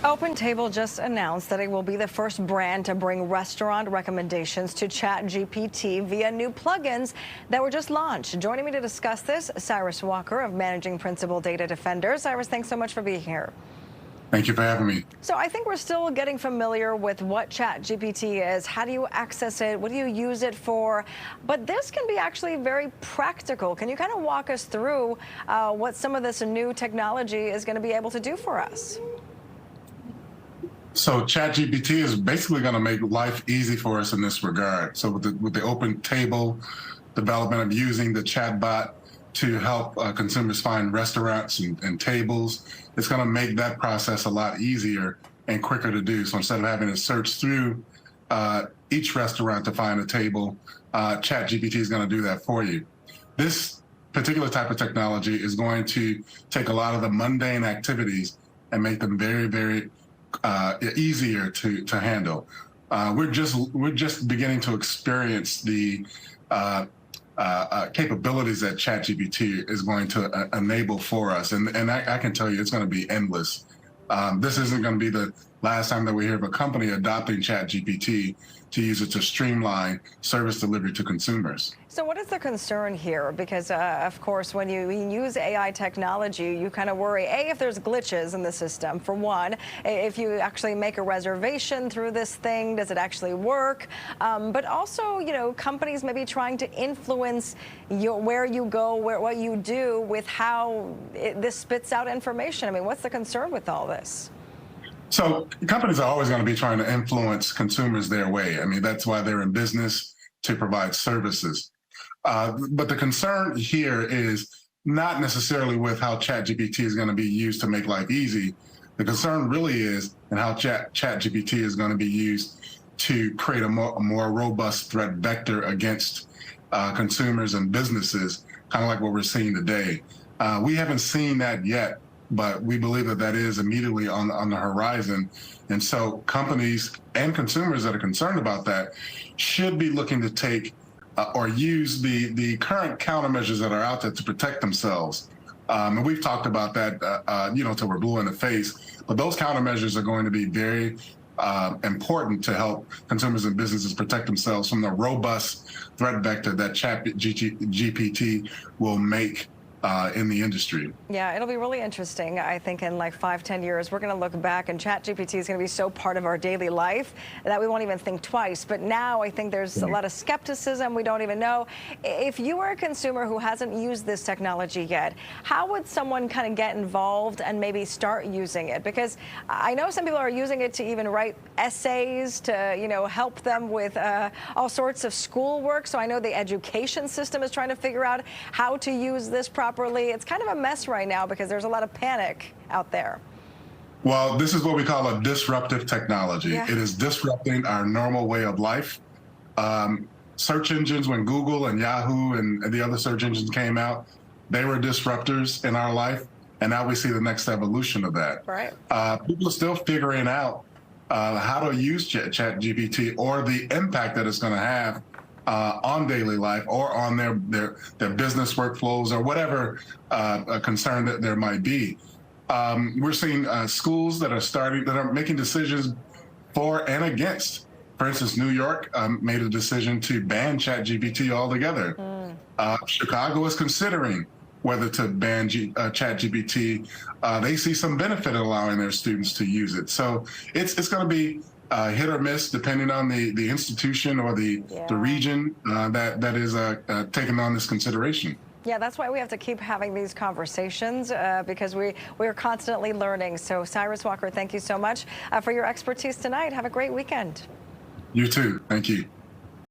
OpenTable just announced that it will be the first brand to bring restaurant recommendations to ChatGPT via new plugins that were just launched. Joining me to discuss this, Cyrus Walker of Managing Principal Data Defender. Cyrus, thanks so much for being here. Thank you for having me. So I think we're still getting familiar with what ChatGPT is. How do you access it? What do you use it for? But this can be actually very practical. Can you kind of walk us through what some of this new technology is going to be able to do for us? So ChatGPT is basically going to make life easy for us in this regard. So with the OpenTable development of using the chatbot to help consumers find restaurants and tables, it's going to make that process a lot easier and quicker to do. So instead of having to search through each restaurant to find a table, ChatGPT is going to do that for you. This particular type of technology is going to take a lot of the mundane activities and make them very, very easier to handle. We're just beginning to experience the capabilities that ChatGPT is going to enable for us, and I can tell you it's going to be endless. This isn't going to be the last time that we hear of a company adopting ChatGPT to use it to streamline service delivery to consumers. So what is the concern here? Because, of course, when you use AI technology, you kind of worry, A, if there's glitches in the system, for one. If you actually make a reservation through this thing, does it actually work? But also, you know, companies may be trying to influence where you go, what you do with how this spits out information. I mean, what's the concern with all this? So companies are always going to be trying to influence consumers their way. I mean, that's why they're in business, to provide services. But the concern here is not necessarily with how ChatGPT is going to be used to make life easy. The concern really is in how ChatGPT is going to be used to create a more robust threat vector against consumers and businesses, kind of like what we're seeing today. We haven't seen that yet, but we believe that that is immediately on the horizon. And so companies and consumers that are concerned about that should be looking to take or use the current countermeasures that are out there to protect themselves. And we've talked about that, you know, till we're blue in the face. But those countermeasures are going to be very important to help consumers and businesses protect themselves from the robust threat vector that ChatGPT will make in the industry. Yeah, it'll be really interesting. I think in like 5-10 years, we're going to look back and ChatGPT is going to be so part of our daily life that we won't even think twice. But now I think there's a lot of skepticism. We don't even know. If you are a consumer who hasn't used this technology yet, how would someone kind of get involved and maybe start using it? Because I know some people are using it to even write essays to, you know, help them with all sorts of schoolwork. So I know the education system is trying to figure out how to use this properly. It's kind of a mess right now because there's a lot of panic out there. Well, this is what we call a disruptive technology. Yeah. It is disrupting our normal way of life. Search engines, when Google and Yahoo and the other search engines came out, they were disruptors in our life. And now we see the next evolution of that. Right. People are still figuring out how to use ChatGPT or the impact that it's going to have on daily life or on their business workflows or whatever concern that there might be. We're seeing schools that are making decisions for and against. For instance, New York made a decision to ban ChatGPT altogether. Chicago is considering whether to ban ChatGPT. They see some benefit in allowing their students to use it. So it's going to be hit or miss depending on the institution or the region that is taking on this consideration. Yeah, that's why we have to keep having these conversations because we're constantly learning. So Cyrus Walker, thank you so much for your expertise tonight. Have a great weekend. You too. Thank you.